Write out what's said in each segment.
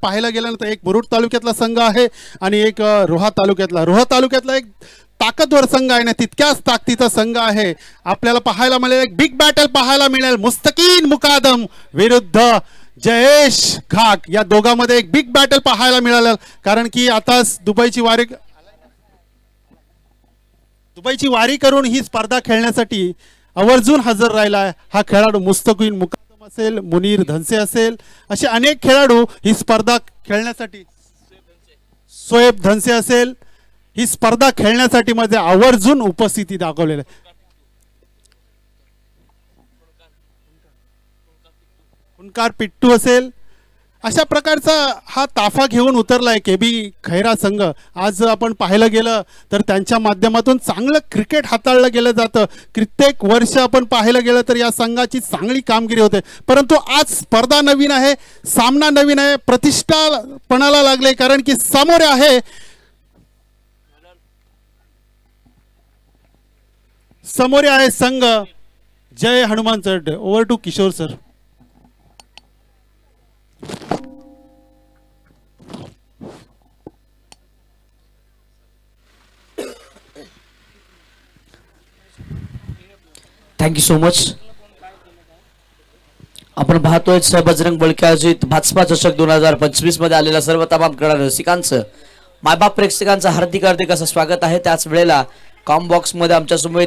पाहायला गेलं तर एक मुरुड तालुक्यातला संघ आहे आणि एक रोहा तालुक्यातला एक ताकदवर संघ आहे ना, तितक्याच ताकदीचा संघ आहे. आपल्याला पाहायला मिळेल एक बिग बॅटल पाहायला मिळेल. मुस्तकीन मुकादम विरुद्ध जयेश घाक या दोघांमध्ये एक बिग बॅटल पाहायला मिळालं. कारण की आता दुबईची वारी करून ही स्पर्धा खेळण्यासाठी आवर्जून हजर राहिला आहे हा खेळाडू. मुस्तकीन मुकादम असेल, मुनीर धनसे असेल, असे अनेक खेळाडू ही स्पर्धा खेळण्यासाठी, शोएब धनसे असेल, ही स्पर्धा खेळण्यासाठी मध्ये आवर्जून उपस्थिती दाखवलेली आहे. कुणकार पिट्टू असेल, अशा प्रकारचा हा ताफा घेऊन उतरलाय केबी खैरा संघ. आज आपण पाहायला गेलं तर त्यांच्या माध्यमातून चांगलं क्रिकेट हाताळलं गेलं जातं. कित्येक वर्ष आपण पाहायला गेलं तर या संघाची चांगली कामगिरी होते. परंतु आज स्पर्धा नवीन आहे, सामना नवीन आहे, प्रतिष्ठा पणाला लागले. कारण की समोर आहे संघ जय हनुमान चढ. Over to Kishore sir. Thank you so much. आपण पाहतोय बजरंग बळके आयोजित भाजपा चषक 2025 मध्ये आलेल्या सर्व तमाम क्रीडा रसिकांचं, मायबाप प्रेक्षकांचं हार्दिक हार्दिक असं स्वागत आहे. त्याच वेळेला कॉम बॉक्स मध्ये आमच्या समोर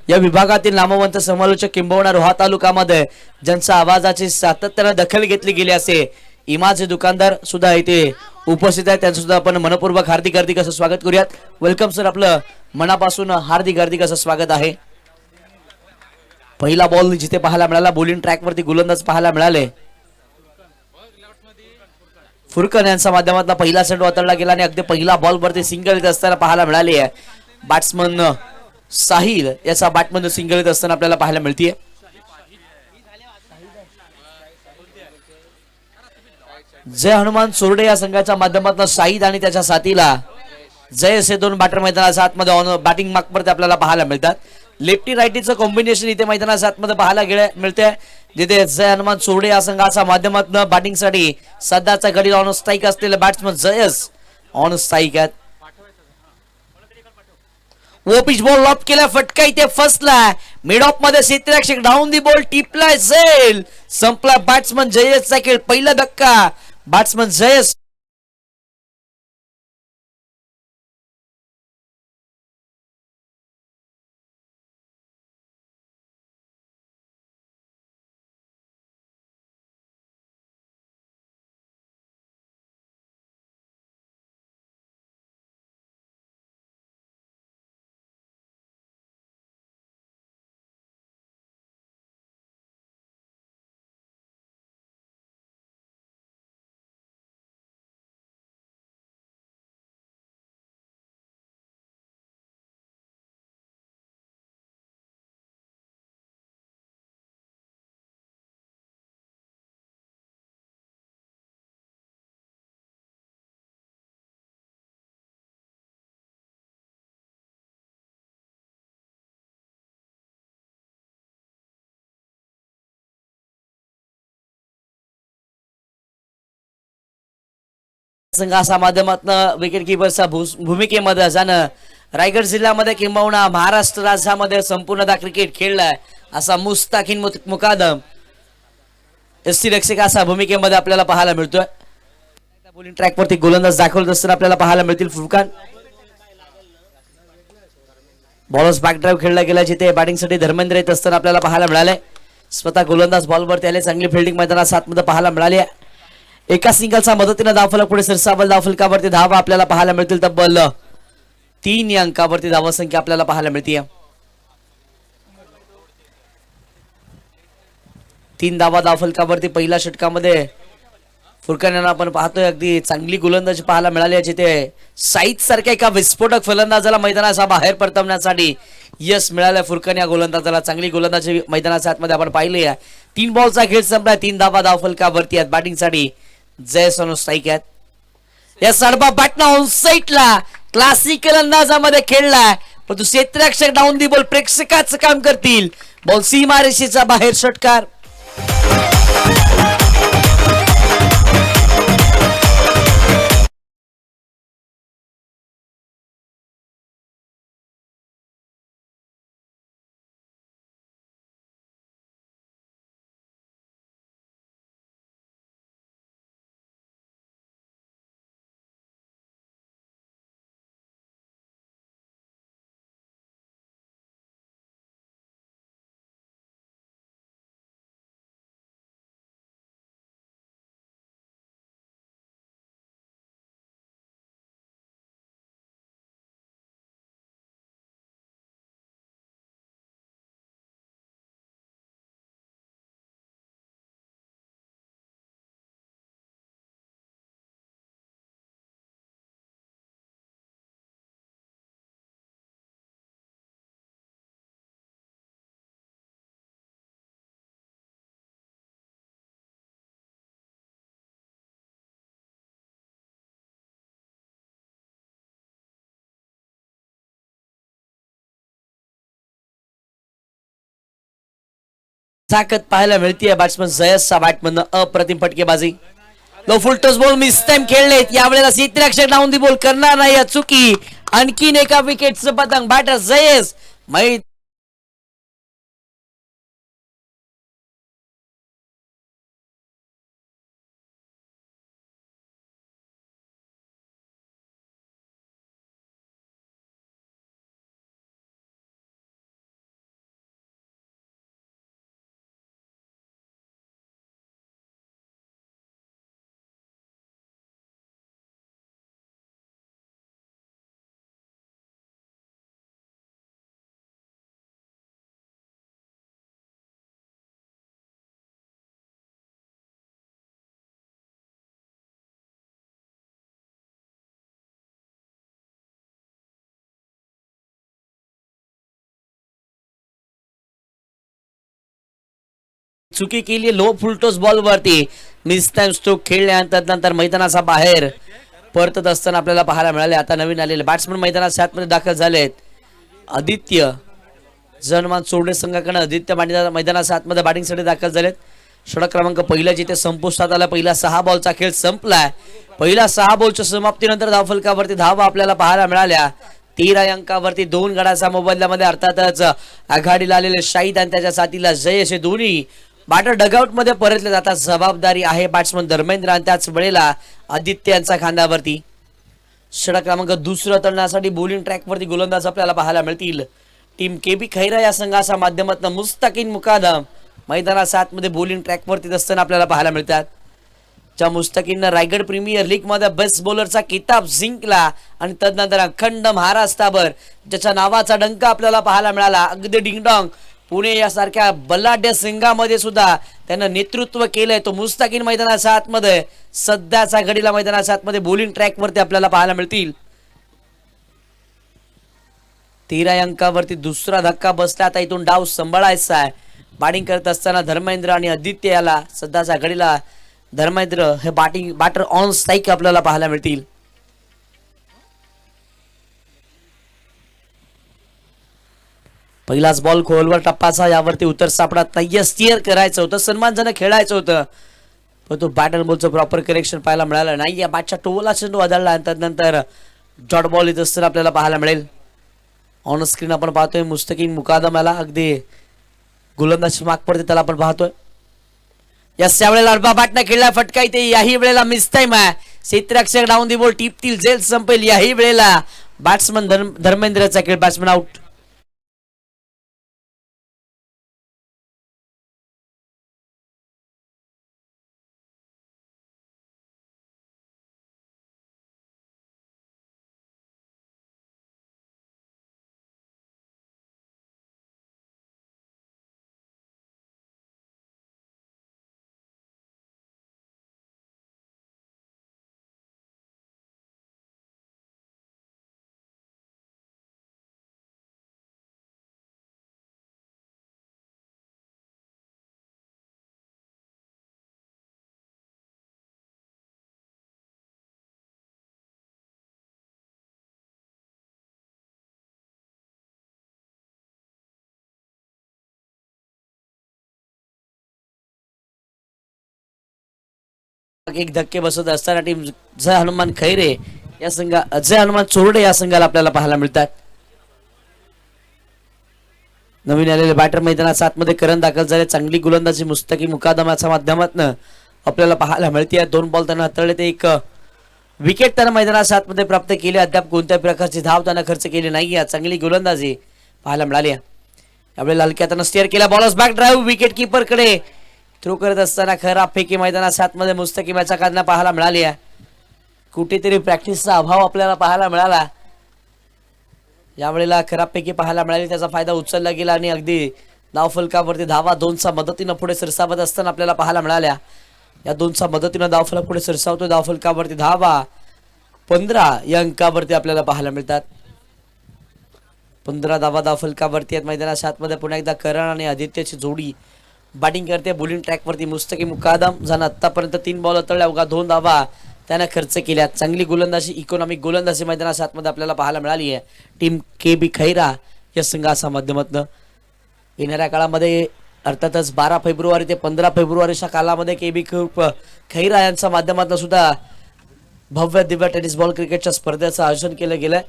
या विभागातील नामवंत समालोचक किंबहुना रोहा तालुक्यामध्ये ज्यांच्या आवाजाची सातत्याने दखल घेतली गेली असे इमाचे दुकानदार सुद्धा इथे उपस्थित आहेत. त्यांचं सुद्धा आपण मनपूर्वक हार्दिक हार्दिक असं स्वागत करूयात. वेलकम सर, आपलं मनापासून हार्दिक हार्दिक असं स्वागत आहे. पहिला बॉल जिथे पाहायला मिळाला, बॉलिंग ट्रॅक वरती गोलंदाज पाहायला मिळाले. फुरकन यांच्या माध्यमातून पहिला सेट वातरला गेला आणि अगदी पहिला बॉल वरती सिंगल येत असताना पाहायला मिळाली आहे. बॅट्समन साहिल याचा बॅटमधून सिंगल येत असताना आपल्याला पाहायला मिळतीये. जय हनुमान चोरडे या संघाच्या माध्यमातून साईद आणि त्याच्या साथीला जय असे दोन बॅटर मैदानाच्या आतमध्ये ऑन बॅटिंग मार्क वरती आपल्याला पाहायला मिळतात. लेफ्टी राईटीचं कॉम्बिनेशन इथे मैदानाच्या आतमध्ये पाहायला मिळते, जिथे जय हनुमान चोरडे या संघाच्या माध्यमातून बॅटिंगसाठी सध्याचा गडी ऑन स्ट्राईक असलेले बॅट्समन जयस ऑन स्ट्राईक आहेत. वो पिच बॉल लॉप केला, फटका इथे फसला. मिड ऑफ मध्ये क्षेत्ररक्षक डाऊन दी बॉल टिपलाय, झेल संपला. बॅट्समन जयसचा खेळ, पहिला धक्का बॅट्समन जयस. संघाच्या माध्यमातून विकेट किपरच्या भूमिकेमध्ये जाणं रायगड जिल्ह्यामध्ये किंबहुना महाराष्ट्र राज्यामध्ये संपूर्णतः क्रिकेट खेळलाय असा मुस्ताकीन मुकादम एसटी रक्षकाच्या भूमिकेमध्ये आपल्याला पाहायला मिळतोय. बॉलिंग ट्रॅक वरती गोलंदाज दाखवत असताना आपल्याला पाहायला मिळतील फुरकान. बॉलर्स बॅक ड्राईव्ह खेळला गेला, जिथे बॅटिंगसाठी धर्मेंद्र येत असताना आपल्याला पाहायला मिळाले. स्वतः गोलंदाज बॉलवरती आले, चांगली फिल्डिंग मैदानात सातमध्ये पाहायला मिळाली. एका सिंगलच्या मदतीने धावफलक पुढे सरसावल, धावफलकावरती धावा आपल्याला पाहायला मिळतील. तब्बल 3 या अंकावरती धावसंख्या आपल्याला पाहायला मिळते. 3 धावा धावफलकावरती पहिल्या षटकामध्ये फुरकान यांना आपण पाहतोय अगदी चांगली गोलंदाजी पाहायला मिळाली आहे, जिथे साईद सारख्या एका विस्फोटक फलंदाजाला मैदानाच्या बाहेर परतवण्यासाठी यश मिळालं. फुरकान या गोलंदाजाला चांगली गोलंदाजी मैदानाच्या आतमध्ये आपण पाहिली आहे. 3 बॉलचा खेळ संपला, 3 धावा धावफलकावरती आहेत. बॅटिंगसाठी जय सोनो स्ट्राईक आहेत. या सडबा बॅटना ऑन साईडला क्लासिकल अंदाजामध्ये खेळलाय, परंतु क्षेत्ररक्षक डाऊन दी बॉल प्रेक्षकाचं काम करतील. बॉल सीमारेषेच्या बाहेर षटकार. ताकद पाहायला मिळतीये बॅट्समन जयसचा बॅटमधनं अप्रतिम फटकेबाजी. Low full toss ball miss time खेळलेत यावेळेला क्षेत्ररक्षक डाऊन दी बॉल करणार नाही या चुकी. आणखीन एका विकेटचं पतंग बॅटर जयस चुकी केली लो फुलटोस बॉल वरती मिस टाइम स्ट्रोक खेळल्यानंतर नंतर मैदानाचा बाहेर परतत असताना आपल्याला पाहायला मिळाले. आता नवीन आलेले बॅट्समन मैदानात 7 मध्ये दाखल झालेत. आदित्य जनमान चोरडे संघाकडे आदित्य मैदानात 7 मध्ये बॅटिंगसाठी दाखल झालेत. षटक क्रमांक पहिला जिथे संपुष्टात आला. पहिला 6 बॉलचा खेळ संपलाय. पहिला 6 बॉलच्या समाप्तीनंतर धावफलकावरती धावा आपल्याला पाहायला मिळाल्या. 13 अंकावरती 2 गडाचा मोबदल्यामध्ये अर्थातच आघाडीला आलेले शाहिद आणि त्याच्या साथीला जयेश हे दोन्ही बॅटर डगआउट मध्ये परतले जातात. जबाबदारी आहे बॅट्समन धर्मेंद्र आणि त्याच वेळेला आदित्य यांच्या खांद्यावरती. षटक क्रमांक दुसरं तळण्यासाठी बॉलिंग ट्रॅकवरती गोलंदाज आपल्याला पाहायला मिळतील. टीम केबी खैरा या संघाच्या माध्यमातून मुस्तकीन मुकादम मैदानात 7 मध्ये बॉलिंग ट्रॅकवरती असताना आपल्याला पाहायला मिळतात. ज्या मुस्तकीननं रायगड प्रीमियर लीग मध्ये बेस्ट बॉलरचा किताब जिंकला आणि तदनंतर अखंड महाराष्ट्रावर ज्याच्या नावाचा डंका आपल्याला पाहायला मिळाला. अगदी डिंगडॉंग पुणे यासारख्या बलाढ्य संघामध्ये सुद्धा त्यानं नेतृत्व केलंय. तो मुस्तकीन मैदानात 7 मध्ये सध्याच्या घडीला मैदानात 7 मध्ये बॉलिंग ट्रॅकवरती आपल्याला पाहायला मिळतील. 13 अंकावरती दुसरा धक्का बसला. आता इथून डाव सांभाळायचा आहे. बॅटिंग करत असताना धर्मेंद्र आणि आदित्य याला सध्याच्या घडीला धर्मेंद्र हे बॅटर ऑन स्ट्राईक आपल्याला पाहायला मिळतील. पहिलाच बॉल खोलवर टप्पाचा यावरती उत्तर सापडत नाहीये. स्टिअर करायचं होतं, सन्मानजनक खेळायचं होतं, पण तो बॅटर बॉलचं प्रॉपर करेक्शन पाहायला मिळालं नाही. या बॅटच्या टोला चेंडू आदळला त्यानंतर डॉट बॉल येत असताना आपल्याला पाहायला मिळेल. ऑन स्क्रीन आपण पाहतोय मुस्तकीन मुकादम याला अगदी गोलंदाजी माग पडते त्याला आपण पाहतोय. या वेळेला अडबा बॅटने खेळला फटका इथे. याही वेळेला मिस टाइम आहे. क्षेत्ररक्षक डाऊन दी बॉल टिपतील जेल संपेल. याही वेळेला बॅट्समन धर्मेंद्रचा खेळ. Batsman out. एक धक्के बसत असताना टीम जय हनुमान खैरे या संघा जय हनुमान चोरडे या संघाला आपल्याला पाहायला मिळतात. नवीन आलेले बॅटर मैदानात 7 मध्ये करण दाखल झाले. चांगली गोलंदाजी मुस्तकीन मुकादमाच्या माध्यमातून आपल्याला पाहायला मिळते. 2 बॉल त्यांना हाताळले ते 1 विकेट त्यांना मैदानात 7 मध्ये प्राप्त केले. अद्याप कोणत्याही प्रकारची धाव त्यांना खर्च केली नाही. चांगली गोलंदाजी पाहायला मिळाली. यावेळेला हलक्या त्यांना स्टिअर केला. Bowlers back drive wicket keeper कडे थ्रो करत असताना खराब फेकी मैदानात 7 मध्ये मुस्तकीमाच्या काढण्यात पाहायला मिळाली आहे. कुठेतरी प्रॅक्टिसचा अभाव आपल्याला पाहायला मिळाला. यावेळेला खराब पैकी पाहायला मिळाली. त्याचा फायदा उचलला गेला आणि अगदी धावफलकावरती धावा 2च्या मदतीनं पुढे सरसावत असताना आपल्याला पाहायला मिळाल्या. या 2च्या मदतीनं धावफलक पुढे सरसावतो. धावफलकावरती धावा 15 या अंकावरती आपल्याला पाहायला मिळतात. 15 धावा धावफलकावरती आहेत. मैदानात 7 मध्ये पुन्हा एकदा करण आणि आदित्यची जोडी बॅटिंग करते. बॉलिंग ट्रॅकवरती मुस्तकीन मुकादम ज्यानं आतापर्यंत 3 बॉल हाताळल्या. अवघा 2 धावा त्यानं खर्च केल्या. चांगली गोलंदाजी इकॉनॉमिक गोलंदाजी मैदानात 7 मध्ये आपल्याला पाहायला मिळाली आहे. टीम केबी खैरा या संघाच्या माध्यमातून येणाऱ्या काळामध्ये अर्थातच 12 फेब्रुवारी ते 15 फेब्रुवारीच्या कालामध्ये KB खैरा यांच्या माध्यमातून सुद्धा भव्य दिव्य टेनिस बॉल क्रिकेटच्या स्पर्धेचं आयोजन केलं गेलंय.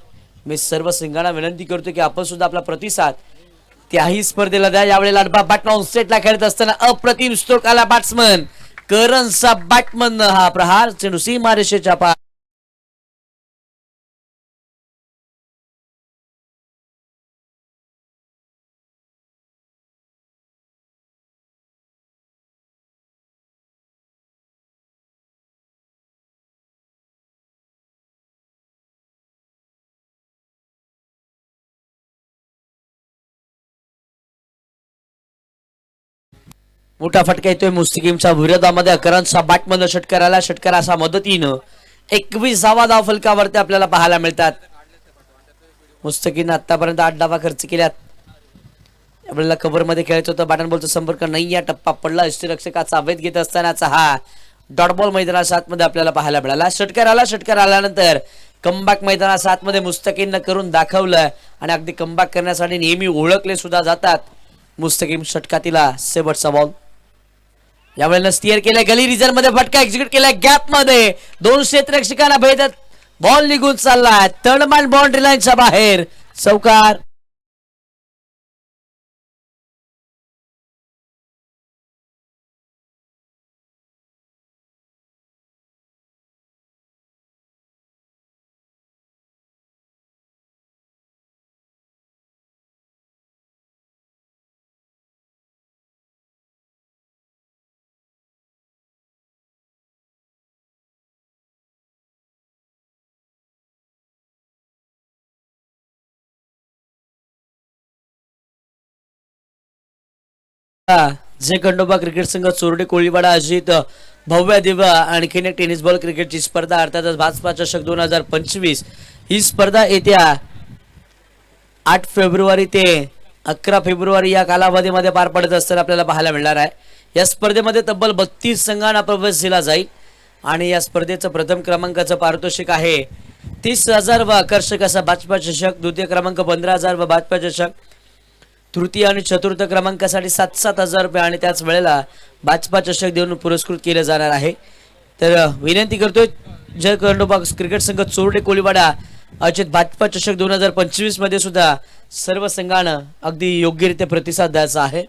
मी सर्व संघांना विनंती करतो की आपण सुद्धा आपला प्रतिसाद त्याही स्पर्धेला द्या. यावेळेला बॅटन सेटला खेळत असताना अप्रतिम स्ट्रोक आला बॅट्समन करणचा बॅटमन हा प्रहार चेंडू सीमारेषेच्या पार. मोठा फटका येतोय मुस्तकीमच्या विरोधामध्ये करणचा बॅटमधून षटकाराला षटकाराच्या मदतीनं 21 धाव फलकावरती आपल्याला पाहायला मिळतात. मुस्तकीनं आतापर्यंत 8 धावा खर्च केल्यात. आपल्याला कव्हर मध्ये खेळायचं होतं. बॅटन बॉलचा संपर्क नाही या टप्पा पडला. यष्टीरक्षकाचा अभेद घेत असतानाचा हा डॉट बॉल मैदानाच्या आतमध्ये आपल्याला पाहायला मिळाला. षटकार आल्यानंतर कमबॅक मैदानाच्या आतमध्ये मुस्तकीमनं करून दाखवलं आणि अगदी कमबॅक करण्यासाठी नेहमी ओळखले सुद्धा जातात. मुस्तकीम षटकातीला शेवटचा बॉल यावेळेला स्टिअर केलाय गली रिझर्व मध्ये फटका एक्झिक्यूट केलाय गॅप मध्ये 2 क्षेत्ररक्षकांना भेदत बॉल निघून चाललाय तडमान बाउंड्री लाईनच्या बाहेर चौकार. जे खंडोबा क्रिकेट संघ चोरडे कोळीवाडा अजित भव्य दिव्य आणखीन एक टेनिस बॉल क्रिकेटची स्पर्धा अर्थातच भाजपा चषक 2025 ही स्पर्धा येत्या 8 फेब्रुवारी ते 11 फेब्रुवारी या कालावधीमध्ये पार पडत असताना आपल्याला पाहायला मिळणार आहे. या स्पर्धेमध्ये तब्बल 32 संघांना प्रवेश दिला जाईल आणि या स्पर्धेचं प्रथम क्रमांकाचं पारितोषिक आहे 30,000 व आकर्षक असा भाजपा चषक. द्वितीय क्रमांक 15,000 व भाजपा चषक. तृतीय आणि चतुर्थ क्रमांकासाठी 7,000 रुपये आणि त्याच वेळेला भाजपा चषक देऊन पुरस्कृत केलं जाणार आहे. तर विनंती करतोय जय खंडोबा क्रिकेट संघ चोरडे कोळीवाडा अजित भाजपा चषक 2025 मध्ये सुद्धा सर्व संघांना अगदी योग्यरित्या प्रतिसाद द्यायचा आहे.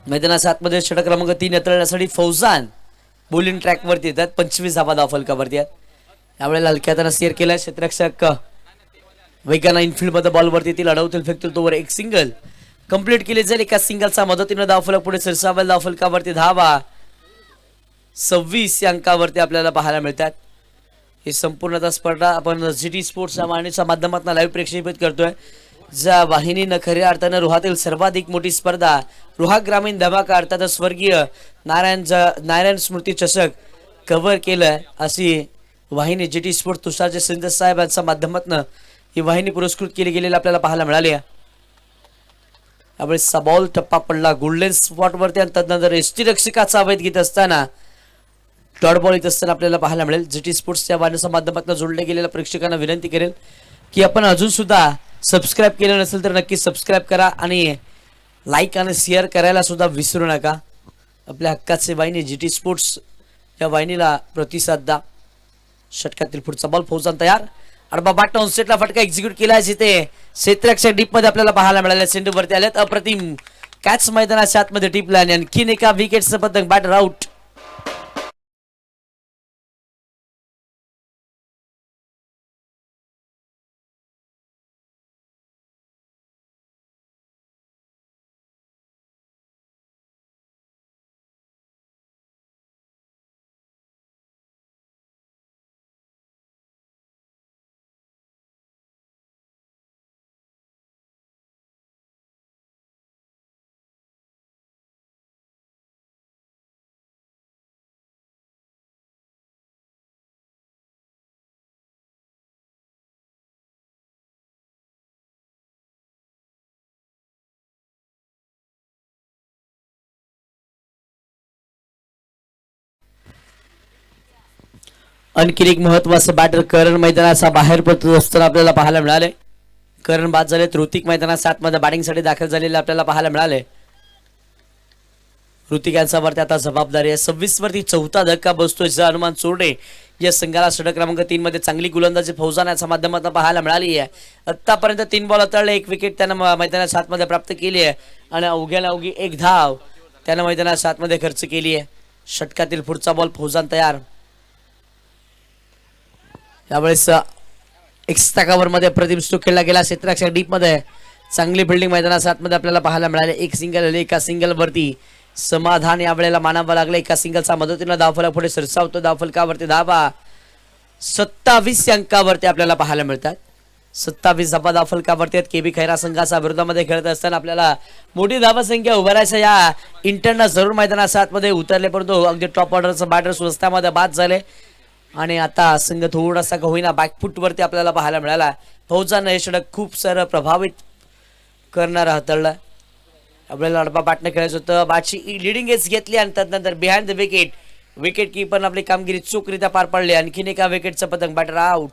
मैदानाच्या आतमध्ये षटक क्रमांक 3 हाताळण्यासाठी फौजान बॉलिंग ट्रॅक वरती येतात. 25 धावा फलकावरती आहेत. यावेळेला हलक्या हाताने स्टिअर केलाय क्षेत्ररक्षक वेगाना इनफिल्ड मध्ये बॉल वरती येतील अडवतील फेकतील तोवर एक सिंगल कंप्लीट केली जाईल. एका सिंगलचा मदतीने धावफलक पुढे सरसावेल. धावफलकावरती धावा 26 या अंकावरती आपल्याला पाहायला मिळतात. ही संपूर्ण स्पर्धा आपण GT स्पोर्ट्सच्या वाहिनीच्या माध्यमातून लाईव्ह प्रेक्षेपित करतोय. ज्या वाहिनीनं खऱ्या अर्थानं रुहातील सर्वाधिक मोठी स्पर्धा रुहा ग्रामीण धमाका अर्थात स्वर्गीय नारायण स्मृती चषक कव्हर केलं अशी वाहिनी GT स्पोर्ट्स तुषारचे सिंध साहेब यांच्या माध्यमातून ही वाहिनी पुरस्कृत केली गेलेली आपल्याला पाहायला मिळाली आहे. यावेळेस बॉल टप्पा पडला गोल्डन स्पॉट वरती आणि तदनंतर यष्टीरक्षकाचा अभेद घेत असताना डॉट बॉल येत असताना आपल्याला पाहायला मिळेल. GT स्पोर्ट्सच्या वाहिनीच्या माध्यमातून जोडले गेलेल्या प्रेक्षकांना विनंती करेल की आपण अजून सुद्धा सबस्क्राईब केलं नसेल तर नक्की सबस्क्राईब करा आणि लाईक आणि शेअर करायला सुद्धा विसरू नका. आपल्या हक्काचे वाहिनी GT स्पोर्ट्स या वाहिनीला प्रतिसाद द्या. षटकातील पुढचा बॉल फौजान तयार अडबा बॅटन सेटला फटका एक्झिक्यूट केला जिथे क्षेत्ररक्षक डीप मध्ये आपल्याला पाहायला मिळाले. सेंडू वरती आलेत अप्रतिम कॅच मैदानाच्या आतमध्ये टिपला आणि आणखीन एका विकेटचं पतंग बॅटर आउट. आणखी एक महत्वाचं बॅटर करण मैदानाचा बाहेर पडत असताना आपल्याला पाहायला मिळाले. करण बाद झाले. ऋतिक मैदानात 7 मध्ये बॅटिंगसाठी दाखल झालेले आपल्याला पाहायला मिळाले. ऋतिक यांच्यावरती आता जबाबदारी आहे. 26 वरती चौथा धक्का बसतोय. अनुमान चोरडे या संघाला षटक क्रमांक 3 मध्ये चांगली गोलंदाजी फौजानाच्या माध्यमातून पाहायला मिळाली आहे. आतापर्यंत 3 बॉल हाताळले, 1 विकेट त्यानं मैदानात 7 मध्ये प्राप्त केली आहे आणि अवघ्याला अवघी 1 धाव त्यानं मैदानात 7 मध्ये खर्च केली आहे. षटकातील पुढचा बॉल फौजान तयार. यावेळेस एक्स्ट्रा मध्ये प्रदीप स्टोक खेळला गेला. क्षेत्राच्या डीप मध्ये चांगली फिल्डिंग मैदानात 7 मध्ये आपल्याला पाहायला मिळाले. एक सिंगल आले. एका सिंगल वरती समाधान यावेळेला मानावं लागलं. एका सिंगलचा मदतीनं धावफलक पुढे सरसावतो. धावफलकावरती धावा 27 अंकावरती आपल्याला पाहायला मिळतात. 27 धावा धावफलकावरती आहेत. केबी खैरा संघाचा विरोधामध्ये खेळत असताना आपल्याला मोठी धावसंख्या उभारायच्या या इंटरनं जरूर मैदानात 7 मध्ये उतरले, परंतु अगदी टॉप ऑर्डरचं बॅटर स्वस्तामध्ये बाद झाले आणि आता संघ थोडासा का होईना बॅकफुट वरती आपल्याला पाहायला मिळाला. फौजानं हे षटक खूप सारं प्रभावित करणारं हाताळलं. आपल्याला अडबा बॅटने खेळायचं होतं. बॅटची लिडिंग एज घेतली आणि त्यानंतर बिहाइंड द विकेट विकेट कीपरनं आपली कामगिरी चोखरित्या पार पाडली. आणखीन एका विकेटचं पतंग. Batter out.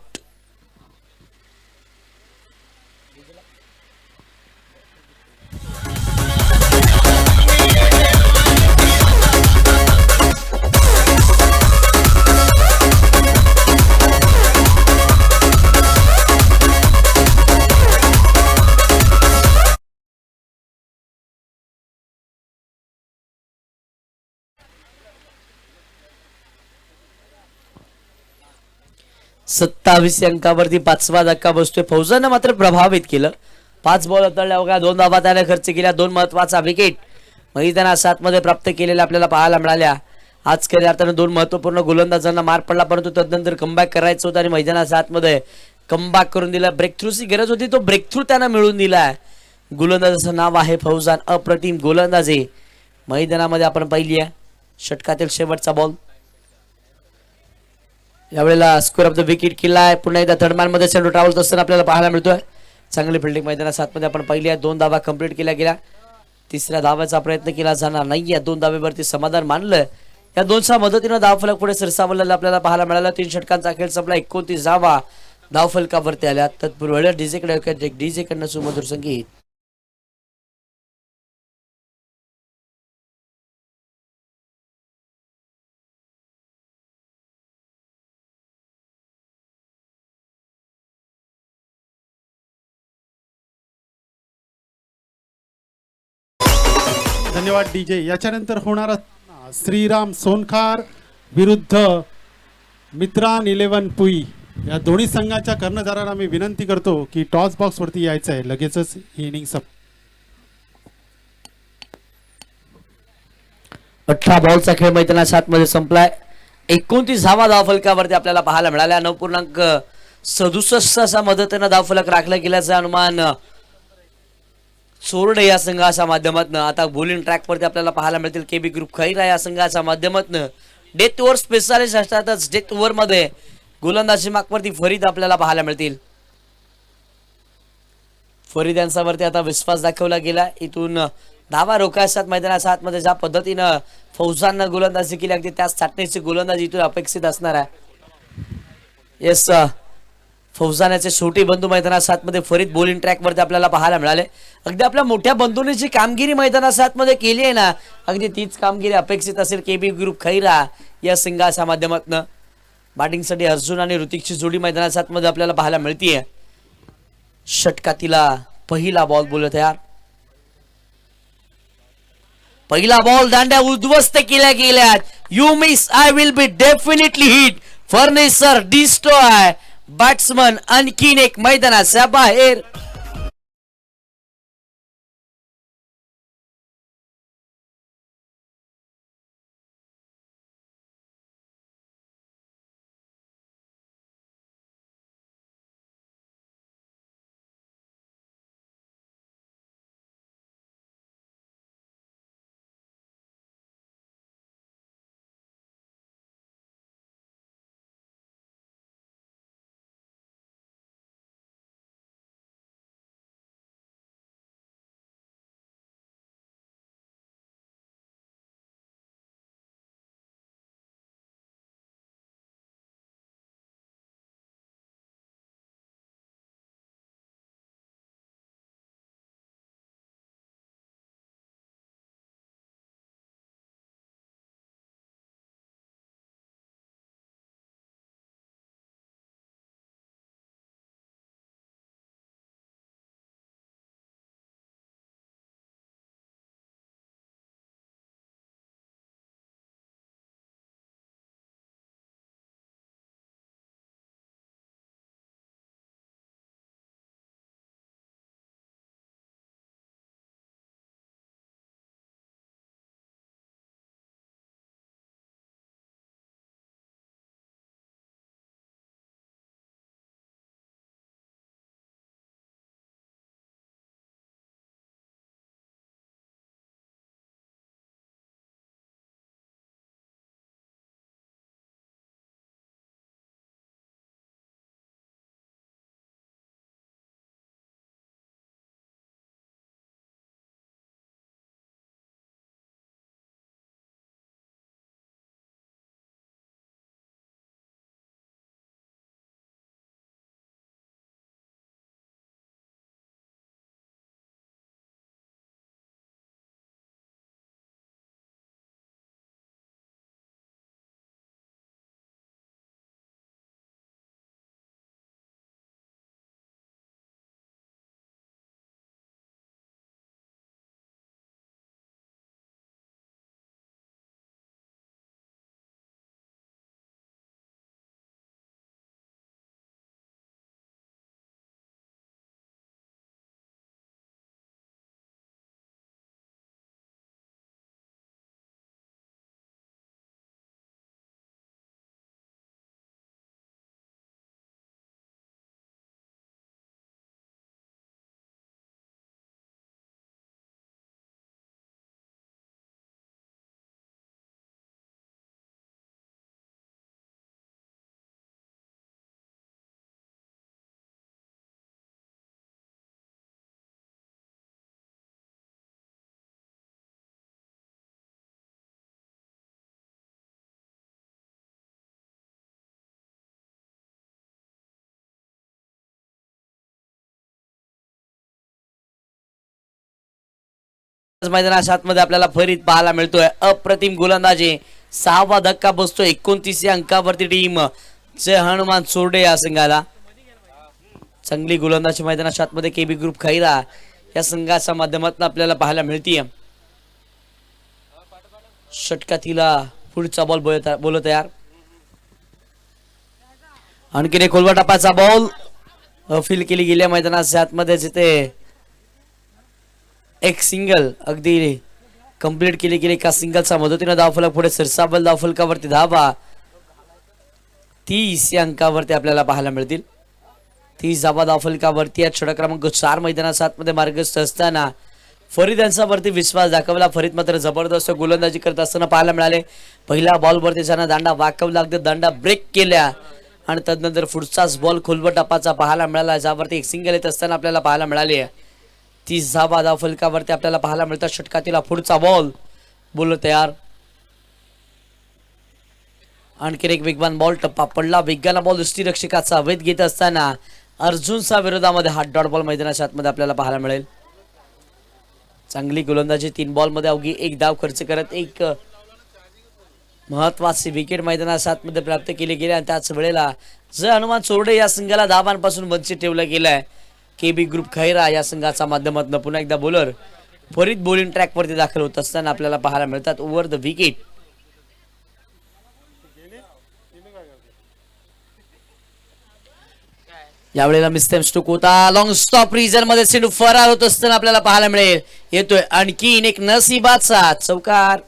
सत्तावीस अंकावरती 5वा धक्का बसतोय. फौजानं मात्र प्रभावित केलं. 5 बॉल हाताळल्या, अवघ्या 2 धावा त्याने खर्च केल्या. 2 महत्वाचा विकेट मैदानात 7 मध्ये प्राप्त केलेल्या आपल्याला पाहायला मिळाल्या. आज खऱ्या अर्थानं 2 महत्वपूर्ण गोलंदाजांना मार पडला, परंतु तदनंतर कमबॅक करायचं होतं आणि मैदानात 7 मध्ये कमबॅक करून दिला. ब्रेक थ्रूची गरज होती, तो ब्रेक थ्रू त्यांना मिळून दिला. गोलंदाजाचं नाव आहे फौजान. अप्रतिम गोलंदाजी मैदानामध्ये आपण पाहिली आहे. षटकातील शेवटचा बॉल. यावेळेला स्कोर ऑफ द विकेट केलाय. पुन्हा एकदा थर्ड मॅन मध्ये चेंडू ट्रॅव्हल असताना आपल्याला पाहायला मिळतोय. चांगली फिल्डिंग मैदानात 7 मध्ये आपण पाहिली आहे. 2 धावा कंप्लीट केल्या गेल्या. 3ऱ्या धावाचा प्रयत्न केला जाणार नाहीये. 2 धावेवरती समाधान मानलं. या 2च्या मदतीनं धावफलक पुढे सरसावलेला आपल्याला पाहायला मिळाला. 3 षटकांचा खेळ संपला. 29 धावा धावफलकावरती आल्या. तत्पूर्वी डीजे कडनं सुमधुर संगीत. धन्यवाद डीजे. याच्यानंतर होणारा श्रीराम सोनखार विरुद्ध मित्रान 11 पुई या दोन्ही संघाच्या कर्णधारांना मी विनंती करतो की टॉस बॉक्स वरती यायचं आहे. लगेचच ही इनिंग 18 बॉलचा खेळ मैदानात 7 मध्ये संपलाय. 29 धावा धावफलकावरती आपल्याला पाहायला मिळाल्या. 9.67 असा मदतीनं धावफलक राखला गेल्याचं अनुमान चोरडे या संघाच्या माध्यमातून. आता बॉलिंग ट्रॅक वरती आपल्याला पाहायला मिळतील केबी ग्रुप खैरा या संघाच्या माध्यमातून. डेथ ओव्हर स्पेशालिस्ट असतातच. डेथ ओव्हर मध्ये गोलंदाजी मागवरती फरीद आपल्याला पाहायला मिळतील. फरीद यांच्यावरती आता विश्वास दाखवला गेला. इथून धावा रोखायच्यात मैदानात 7 मध्ये ज्या पद्धतीनं फौजांना गोलंदाजी केली अगदी त्याच छाटणीची गोलंदाजी इथून अपेक्षित असणार आहे. येस, फौजानाचे छोटे बंधू मैदानात 7 मध्ये फरीद बॉलिंग ट्रॅक वरती आपल्याला पाहायला मिळाले. अगदी आपल्या मोठ्या बंधूंनी जी कामगिरी मैदानात 7 मध्ये केली आहे ना, अगदी तीच कामगिरी अपेक्षित असेल केबी ग्रुप खैरा या संघाच्या माध्यमातून. बॅटिंगसाठी अर्जुन आणि ऋतिकची जोडी मैदानात 7 मध्ये आपल्याला पाहायला मिळतीये. षटकातीला पहिला बॉल बोलत तयार. पहिला बॉल दांड्या उद्ध्वस्त केल्या गेल्यात. You miss I will be definitely hit. Furniture destroy. Batsman आणखीन एक मैदानाच्या बाहेर. मैदानाच्या आतमध्ये आपल्याला फरीद पाहायला मिळतोय. अप्रतिम गोलंदाजी, 6वा धक्का बसतो. 29 अंकावरती टीम जय हनुमान चोरडे या संघाला. चांगली गोलंदाजी मैदानाच्या आतमध्ये केबी ग्रुप खैरा या संघाच्या माध्यमातून आपल्याला पाहायला मिळतीये. षटकातीला पुढचा बॉल बोल तयार. आणखीन एक खोलवा टप्प्याचा बॉल फील केली गेली मैदानाच्या आतमध्ये, जिथे एक सिंगल अगदी कंप्लीट केली गेली. एका सिंगलच्या मदतीने धावफलक पुढे सरसाबल. धावफलकावरती धावा 30 या अंकावरती आपल्याला पाहायला मिळतील. 30 धावा धावफलकावरती या षटक क्रमांक 4 मैदानाच्या आतमध्ये मार्गस्थ असताना फरीद यांच्यावरती विश्वास दाखवला. फरीद मात्र जबरदस्त गोलंदाजी करत असताना पाहायला मिळाले. पहिल्या बॉलवरती ज्यांना दांडा वाकवला, लागते दांडा ब्रेक केल्या आणि तदनंतर पुढचाच बॉल खोलवट टप्पाचा पाहायला मिळाला, ज्यावरती एक सिंगल येत असताना आपल्याला पाहायला मिळाली. 30 धावा धावफलकावरती आपल्याला पाहायला मिळतात. षटकातीला पुढचा बॉल तयार. आणखीन एक वेगवान बॉल टप्पा पडला. वेगाला बॉल दृष्टीरक्षकाचा वेध घेत असताना अर्जुनच्या विरोधामध्ये हात डॉट बॉल मैदानाच्या आतमध्ये आपल्याला पाहायला मिळेल. चांगली गोलंदाजी, 3 बॉलमध्ये अवघी 1 धाव खर्च करत एक महत्वाची विकेट मैदानाच्या आतमध्ये प्राप्त केली गेली. आणि त्याच वेळेला जय हनुमान चोरडे या संघाला धावांपासून वंचित ठेवलं गेलंय. केबी ग्रुप खैरा या संघाच्या माध्यमातून पुन्हा एकदा बॉलर फरीद बॉलिंग ट्रॅक वरती दाखल होत असताना आपल्याला पाहायला मिळतात ओव्हर द विकेट. यावेळेला मिस्टेक स्ट्रोक होता. लॉंग स्टॉप रिजन मध्ये सिंधू फरार होत असताना आपल्याला पाहायला मिळेल. येतोय आणखीन एक नशिबाचा चौकार.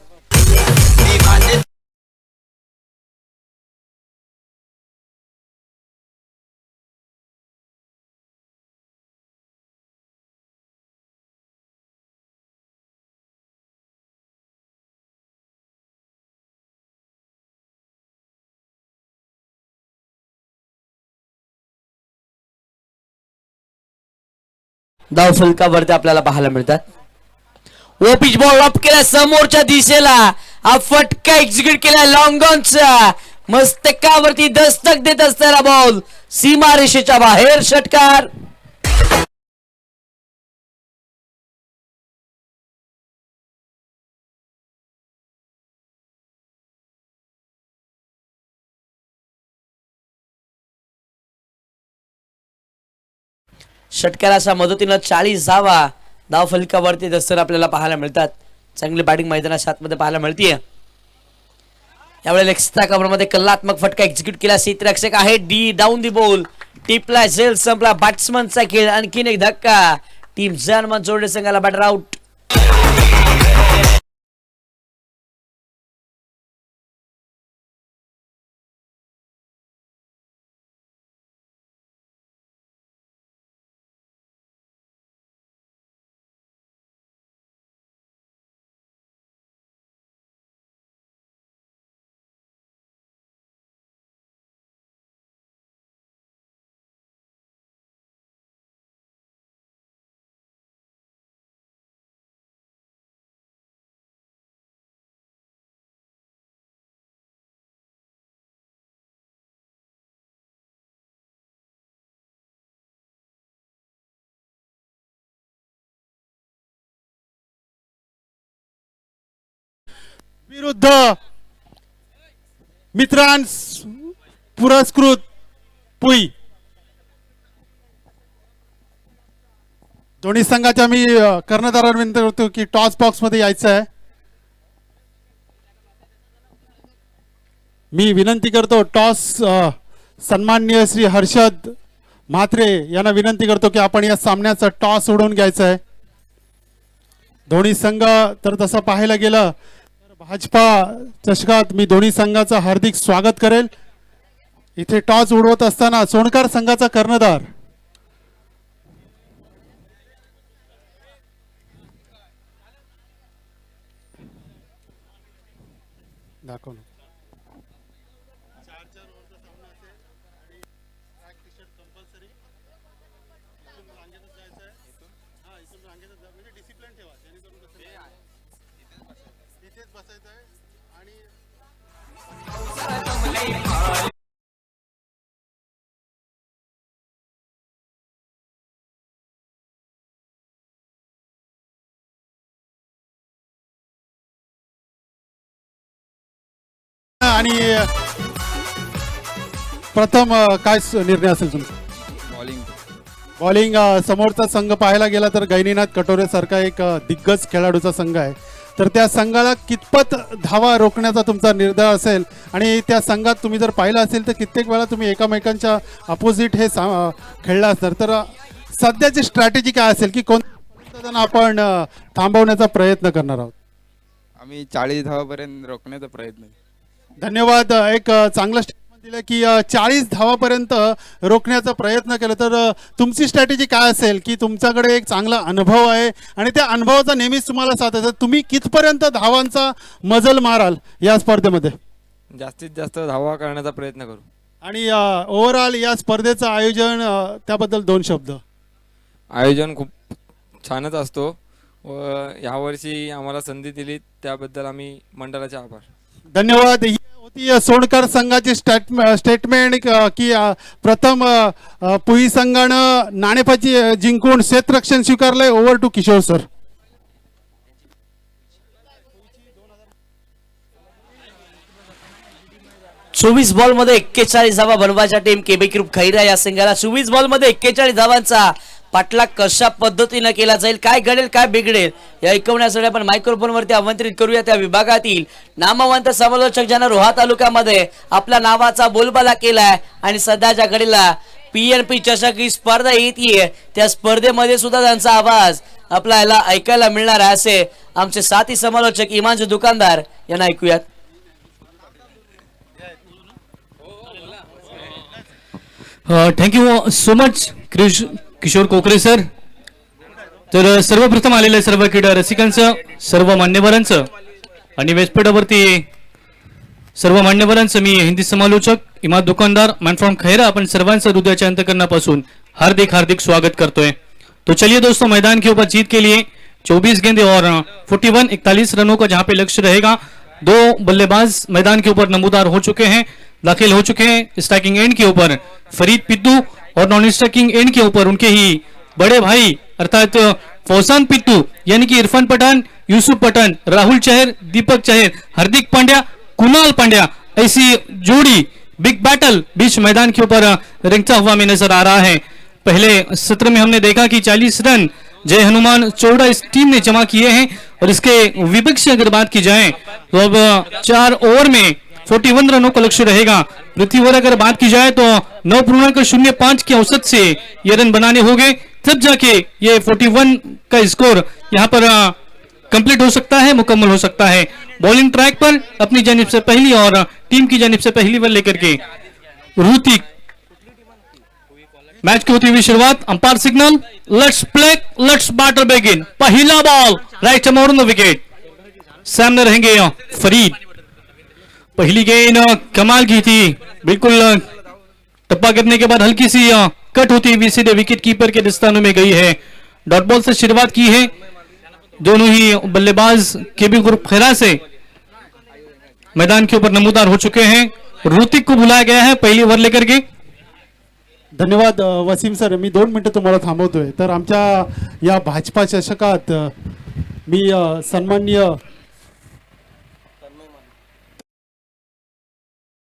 धाव फलकावरती आपल्याला पाहायला मिळतात. ओ पिच बॉल अप केला समोरच्या दिशेला. हा फटका एक्झिक्यूट केला लॉंग ऑनचा. मस्तकावरती दस्तक देत असताना बॉल सीमा रेषेच्या बाहेर. षटकार. षटकाराच्या मदतीनं 40 धावा धाव फलकावरती दस्तर आपल्याला पाहायला मिळतात. चांगली बॅटिंग मैदानाच्या आतमध्ये पाहायला मिळतीये. यावेळेला एक्स्ट्रा कव्हरमध्ये कल्लात्मक फटका एक्झिक्यूट केला. क्षेत्ररक्षक आहे डी डाऊन दी बॉल. टिपला झेल संपला बॅट्समनचा खेळ. आणखीन एक धक्का. टीम जय हनुमान चोरडे संघाला बॅटर आउट. विरुद्ध मित्रांस पुरस्कृत पुई. दोन्ही संघाच्या मी कर्णधारांना विनंती करतो की टॉस बॉक्स मध्ये यायचं आहे. मी विनंती करतो टॉस सन्माननीय श्री हर्षद म्हात्रे यांना विनंती करतो की आपण या सामन्याचा टॉस उडवून घ्यायचा आहे. दोन्ही संघ तर तसं पाहायला गेलं तर भाजपा चषकात मी दोन्ही संघाचं हार्दिक स्वागत करेल. इथे टॉस उडवत असताना सोनकर संघाचा कर्णधार दाखव. बसायचं आहे आणि आणि प्रथम काय निर्णय असेल तुमचा? बॉलिंग बॉलिंग समोरचा संघ पाहायला गेला तर गैनीनाथ कटोरेसारखा एक दिग्गज खेळाडूचा संघ आहे, तर त्या संघाला कितपत धावा रोखण्याचा तुमचा निर्धार असेल आणि त्या संघात तुम्ही जर पाहिलं असेल तर कित्येक वेळा तुम्ही एकमेकांच्या अपोजिट हे खेळला असणार, तर सध्याची स्ट्रॅटेजी काय असेल की कोणत्या जण आपण थांबवण्याचा प्रयत्न करणार आहोत? आम्ही 40 धावापर्यंत रोखण्याचा प्रयत्न आहे. धन्यवाद. एक चांगलं स्टेटमेंट दिलं की 40 धावापर्यंत रोखण्याचा प्रयत्न केला, तर तुमची स्ट्रॅटेजी काय असेल की तुमच्याकडे एक चांगला अनुभव आहे आणि त्या अनुभवाचा नेहमीच तुम्हाला साथ आहे, तर तुम्ही कितपर्यंत धावांचा मजल माराल या स्पर्धेमध्ये? जास्तीत जास्त धावा करण्याचा प्रयत्न करू. आणि ओव्हरऑल या स्पर्धेचं आयोजन त्याबद्दल 2 शब्द. आयोजन खूप छानच असतो व यावर्षी आम्हाला संधी दिली त्याबद्दल आम्ही मंडळाचे आभार. धन्यवाद. ही होती सोनकर संघाची स्टेटमेंट की प्रथम पुई संघानं नाणेफाची जिंकून क्षेत्ररक्षण स्वीकारलंय. Over to Kishore sir. चोवीस बॉल मध्ये 41 धावा बनवायच्या टीम केबी ग्रुप खैरा या संघाला 24 बॉल मध्ये 41 धावांचा पाठलाग कशा पद्धतीनं केला जाईल, काय घडेल काय बिघडेल या ऐकवण्यासाठी आपण मायक्रोफोन वरती आमंत्रित करूया त्या विभागातील नामवंत समालोचक ज्यांना रोहा तालुक्यामध्ये आपल्या नावाचा बोलबाला केलाय आणि सध्याच्या घडीला PNP चषक ही स्पर्धा येते, त्या स्पर्धेमध्ये सुद्धा त्यांचा आवाज आपल्याला ऐकायला मिळणार आहे असे आमचे साथी समालोचक इमानजी दुकानदार यांना ऐकूयात. Thank you so much Kishore Kokare sir. तर सर्वप्रथम आलेल्या सर्व क्रीडा रसिकांचं, सर्व मान्यवरांचं आणि व्यासपीठावरती सर्व मान्यवरांचं मी हिंदी समालोचक इमाद दुकानदार मॅन फ्रॉम खैरा आपण सर्वांचं हृदयाच्या अंतकरणापासून हार्दिक हार्दिक स्वागत करतोय. तो चलिए दोस्तों, मैदान के ऊपर जीत के लिए 24 गेंदे और 41 रनों का जहां पे लक्ष्य रहेगा. 2 बल्लेबाज मैदान के ऊपर नमूदार हो चुके हैं, दाखिल हो चुके हैं. स्ट्राइकिंग एंड के ऊपर फरीद पिद्दू और नॉन स्ट्राइकिंग एंड के ऊपर उनके ही बड़े भाई अर्थात फौसान पिट्टू यानी कि इरफान पठान, यूसुफ पठान, राहुल चहर, दीपक चहर, हार्दिक पांड्या, कुणाल पांड्या, ऐसी जोड़ी बिग बैटल बीच मैदान के ऊपर रेंगता हुआ में नजर आ रहा है. पहले सत्र में हमने देखा कि 40 रन जय हनुमान चौड़ा इस टीम ने जमा किए हैं और इसके विपक्ष अगर बात की जाए तो अब 4 ओवर में 41 रनों का लक्ष्य रहेगा. पृथ्वी ओवर अगर बात की जाए तो 9.05 के औसत से ये रन बनाने होंगे, तब जाके ये 41 का स्कोर यहाँ पर कंप्लीट हो सकता है, मुकम्मल हो सकता है. बॉलिंग ट्रैक पर अपनी जानिब से पहली और टीम की जानिब से पहली बॉल लेकर के ऋतिक. मैच की होती हुई शुरुआत, umpire signal, let's play, let's batter begin. पहला ball right on the wicket, सामने रहेंगे फरीद. पहली गेंद कमाल की थी, बिल्कुल टप्पा करने के बाद हल्की सी कट होती हुई सीधे विकेट कीपर के दस्तानों में गई है. डॉट बॉल से शुरुआत की है दोनों ही बल्लेबाज केबी ग्रुप खैरा से मैदान के ऊपर नमूदार हो चुके हैं. ऋतिक को बुलाया गया है पहली ओवर लेकर के. धन्यवाद वसीम सर. मी 2 मिनिटं तुम्हाला थांबवतोय. तर आमच्या या भाजपा चषकात मी सन्माननीय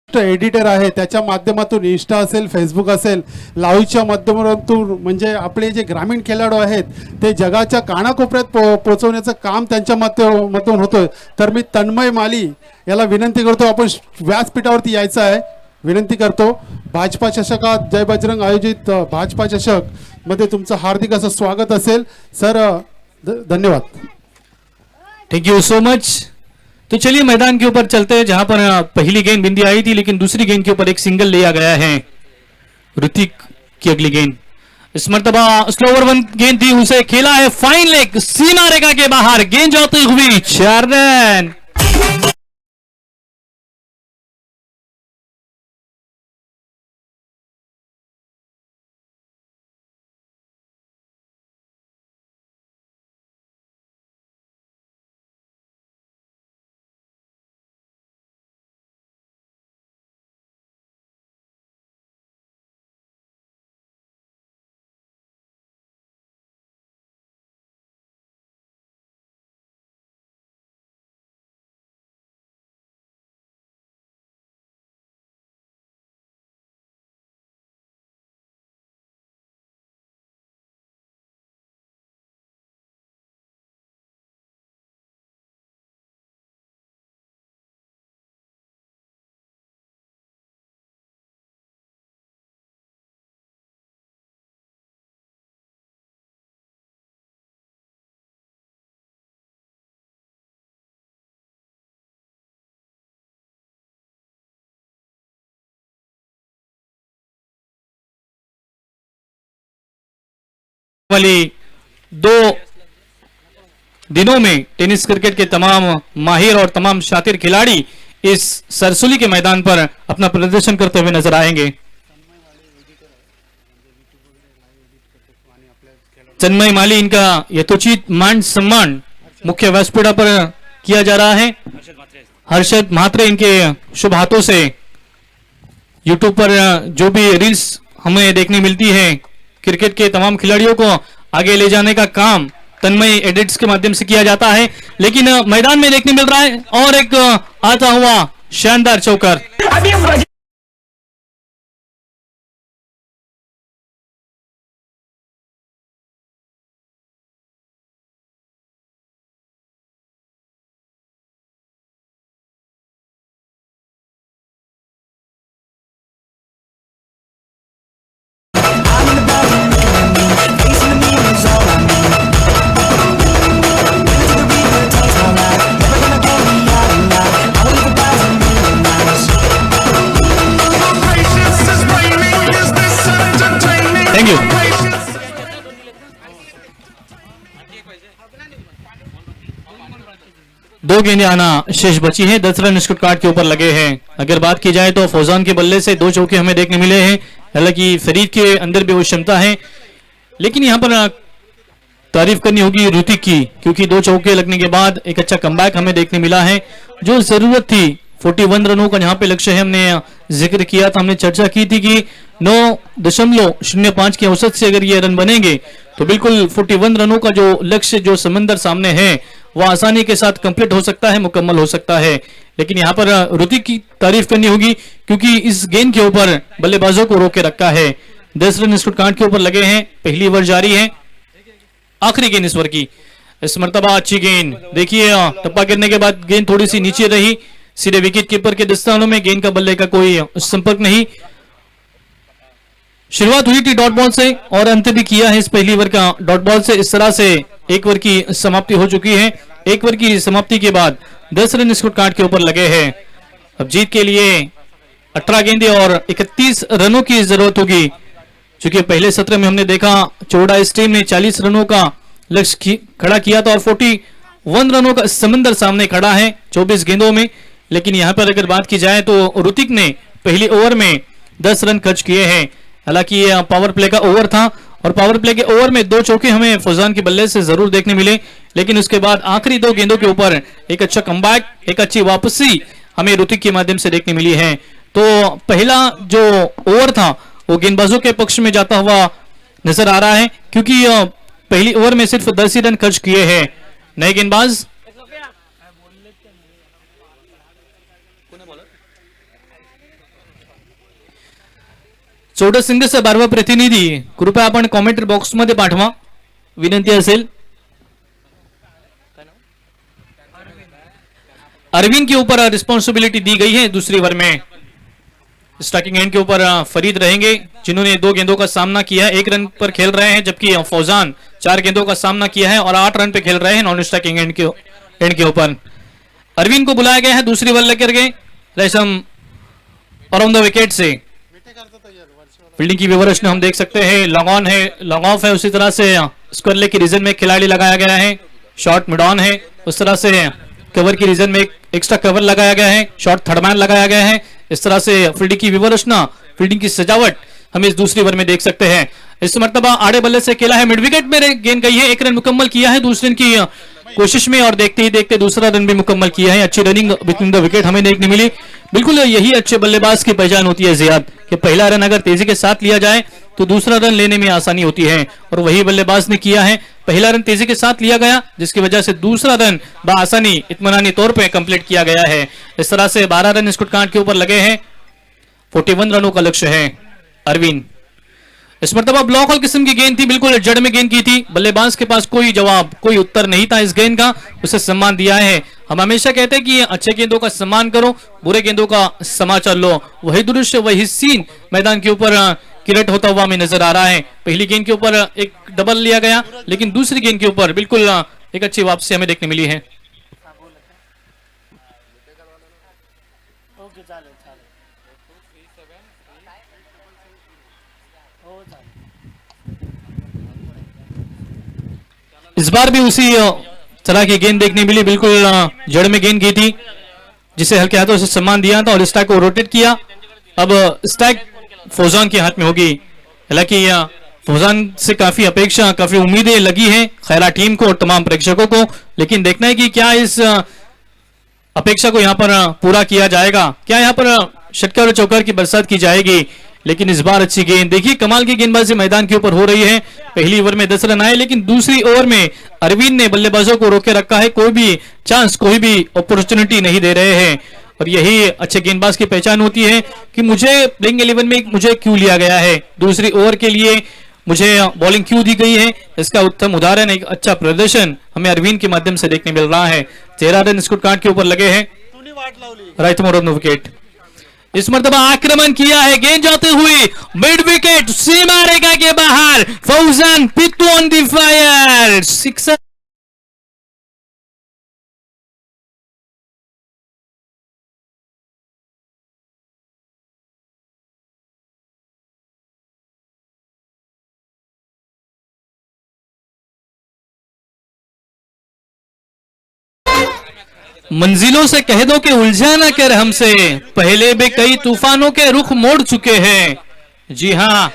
एडिटर आहे, त्याच्या माध्यमातून इंस्टा असेल, फेसबुक असेल, लाईव्हच्या माध्यमातून म्हणजे आपले जे ग्रामीण खेळाडू आहेत ते जगाच्या कानाकोपऱ्यात पोहोचवण्याचं काम त्यांच्या माध्यमातून होतोय. तर मी तन्मय माली याला विनंती करतो, आपण व्यासपीठावरती यायचं आहे, विनंती करतो. भाजपा चषकात जय बजरंग आयोजित भाजपा चषक मध्ये तुमचं हार्दिक असं स्वागत असेल सर. धन्यवाद. Thank you so much. तो चलिए मैदान के ऊपर चलते हैं जहां पर पहली गेंद बिंदी आई थी, लेकिन दूसरी गेंद के ऊपर एक सिंगल लिया गया है. ऋतिक की अगली गेंद, इस मर्तबा स्लोवर वन गेंद थी, उसे खेला है फाइन लेग, सीमा रेखा के बाहर गेंद जाती हुई 4 रन. वाली 2 दिनों में टेनिस क्रिकेट के तमाम माहिर और तमाम शातिर खिलाड़ी इस सरसुली के मैदान पर अपना प्रदर्शन करते हुए नजर आएंगे। तन्मय माली इनका यथोचित मान सम्मान मुख्य व्यासपीठा पर किया जा रहा है। हर्षद म्हात्रे इनके शुभ हाथों से यूट्यूब पर जो भी रील्स हमें देखने मिलती है क्रिकेट के तमाम खिलाड़ियों को आगे ले जाने का काम तन्मय एडिट्स के माध्यम से किया जाता है, लेकिन मैदान में देखने मिल रहा है और एक आता हुआ शानदार चौकर। Thank you. दो गेंदें आना शेष बची हैं, 10 रन स्कोर कार्ड के ऊपर लगे हैं। अगर बात की जाए तो फौजान के बल्ले से 2 चौके हमें देखने मिले हैं। हालांकि फरीद के अंदर भी वो क्षमता है, लेकिन यहां पर तारीफ करनी होगी ऋतिक की, क्योंकि 2 चौके लगने के बाद एक अच्छा कमबैक हमें देखने मिला है। जो जरूरत थी 41 रनों का यहाँ पे लक्ष्य है, हमने जिक्र किया था, हमने चर्चा की थी कि 9.05 के औसत से अगर ये रन बनेंगे तो बिल्कुल 41 रनों का जो लक्ष्य, जो समंदर सामने है, वो आसानी के साथ कंप्लीट हो सकता है, मुकम्मल हो सकता है। लेकिन यहाँ पर ऋतिक की तारीफ करनी होगी, क्योंकि इस गेंद के ऊपर बल्लेबाजों को रोके रखा है। 10 रन स्कोर कार्ड के ऊपर लगे हैं, पहली ओवर जारी है, आखिरी गेंद इस ओवर की। इस मर्तबा अच्छी गेंद, देखिए टप्पा गिरने के बाद गेंद थोड़ी सी नीचे रही, सीधे विकेट कीपर के दस्तानों में, गेंद का बल्ले का कोई संपर्क नहीं। शुरुआत हुई थी डॉट बॉल से और अंत भी किया है इस पहली ओवर का डॉट बॉल से। इस तरह से एक ओवर की समाप्ति हो चुकी है। एक ओवर की समाप्ति के बाद 10 रन स्कोर कार्ड के ऊपर लगे हैं। अब जीत के लिए 18 गेंदें और 31 रनों की जरूरत होगी, क्योंकि पहले सत्र में हमने देखा चोड़ा इस टीम ने 40 रनों का लक्ष्य खड़ा किया था और 41 रनों का समंदर सामने खड़ा है 24 गेंदों में। लेकिन यहां पर अगर बात की जाए तो ऋतिक ने पहली ओवर में 10 रन खर्च किए हैं। हालांकि ये पावर प्ले का ओवर था और पावर प्ले के ओवर में 2 चौके हमें फौजान के बल्ले से जरूर देखने मिले, लेकिन उसके बाद आखिरी 2 गेंदों के ऊपर एक अच्छा कमबैक, एक अच्छी वापसी हमें ऋतिक के माध्यम से देखने मिली है। तो पहला जो ओवर था वो गेंदबाजों के पक्ष में जाता हुआ नजर आ रहा है, क्योंकि पहली ओवर में सिर्फ 10 ही रन खर्च किए हैं। नए गेंदबाज चौडसिंगचा 12वा प्रतिनिधी कृपया आपण कॉमेंट्री बॉक्स मध्ये पाठवा, विनंती असेल। अरविंद के ऊपर रिस्पॉन्सिबिलिटी दी गई है दूसरी ओवर में। स्ट्राइकिंग एंड के ऊपर फरीद रहेंगे, जिन्होंने 2 गेंदों का सामना किया है, 1 रन पर खेल रहे हैं, जबकि फौजान 4 गेंदों का सामना किया है और 8 रन पे खेल रहे हैं नॉन स्ट्राइकिंग एंड के ऊपर। अरविंद को बुलाया गया है दूसरी ओवर लेकर के रेशम around the wicket say. Fielding की व्यवस्था हम देख सकते हैं, लॉन्ग ऑन है, लॉन्ग ऑफ है, उसी तरह से स्क्वायर लेग की रीजन में खिलाड़ी लगाया गया है, शॉर्ट मिड ऑन है, उस तरह से कवर की रीजन में एक एक्स्ट्रा कवर लगाया गया है, शॉर्ट थर्ड मैन लगाया गया है। इस तरह से फील्डिंग की व्यवस्था, फील्डिंग की सजावट हम इस दूसरी ओवर में देख सकते हैं। इस मर्तबा आड़े बल्ले से खेला है, मिड विकेट में गेंद गई है, 1 रन मुकम्मल किया है दूसरे रन की कोशिश में और देखते ही देखते दूसरा रन भी मुकम्मल किया है। अच्छी रनिंग बिटवीन द विकेट हमें देखने मिली। बिल्कुल यही अच्छे बल्लेबाज की पहचान होती है जियाद, कि पहला रन अगर तेजी के साथ लिया जाए तो दूसरा रन लेने में आसानी होती है, और वही बल्लेबाज ने किया है। पहला रन तेजी के साथ लिया गया, जिसकी वजह से दूसरा रन बआसानी इत्मीनानी तौर पर कंप्लीट किया गया है। इस तरह से 12 रन स्कोर कार्ड के ऊपर लगे हैं, 41 रनों का लक्ष्य है। अरविंद इस मर्तबा ब्लॉक होल किस्म की गेंद थी, बिल्कुल जड़ में गेंद की थी, बल्लेबाज के पास कोई जवाब, कोई उत्तर नहीं था इस गेंद का, उसे सम्मान दिया है। हम हमेशा कहते हैं कि अच्छे गेंदों का सम्मान करो, बुरे गेंदों का समाचार लो। वही दृश्य, वही सीन मैदान के ऊपर क्रिएट होता हुआ हमें नजर आ रहा है। पहली गेंद के ऊपर एक डबल लिया गया, लेकिन दूसरी गेंद के ऊपर बिल्कुल एक अच्छी वापसी हमें देखने मिली है। इस बार भी उसी तरह की गेंद देखने मिली, बिल्कुल जड़ में गेंद की थी, जिसे हल्के हाथों से सम्मान दिया था और स्टैक को रोटेट किया। अब स्टैक फौजान के हाथ में होगी। हालांकि फौजान से काफी अपेक्षा, काफी उम्मीदें लगी हैं खैरा टीम को और तमाम प्रेक्षकों को, लेकिन देखना है कि क्या इस अपेक्षा को यहाँ पर पूरा किया जाएगा, क्या यहाँ पर षटकार और चौकार की बरसात की जाएगी। लेकिन इस बार अच्छी गेंद, देखिए कमाल की गेंदबाजी मैदान के ऊपर हो रही है। पहली ओवर में 10 रन आए, लेकिन दूसरी ओवर में अरविंद ने बल्लेबाजों को रोके रखा है, कोई भी चांस, कोई भी अपॉर्चुनिटी नहीं दे रहे हैं। और यही अच्छे गेंदबाज की पहचान होती है कि मुझे प्लेइंग 11 में मुझे क्यों लिया गया है, दूसरी ओवर के लिए मुझे बॉलिंग क्यों दी गई है। इसका उत्तम उदाहरण, एक अच्छा प्रदर्शन हमें अरविंद के माध्यम से देखने मिल रहा है। 13 रन स्कोर कार्ड के ऊपर लगे हैं। राइट मोर ऑन विकेट, इस मरतबा आक्रमण किया है, गेंद जाते हुए मिड विकेट, सीमा रेखा के बाहर, Fauzan Pittu on the fire, sixer. मंजिलों से कह दो कि उलझा ना कर हमसे, पहले भी कई तूफानों के रुख मोड़ चुके हैं। जी हाँ,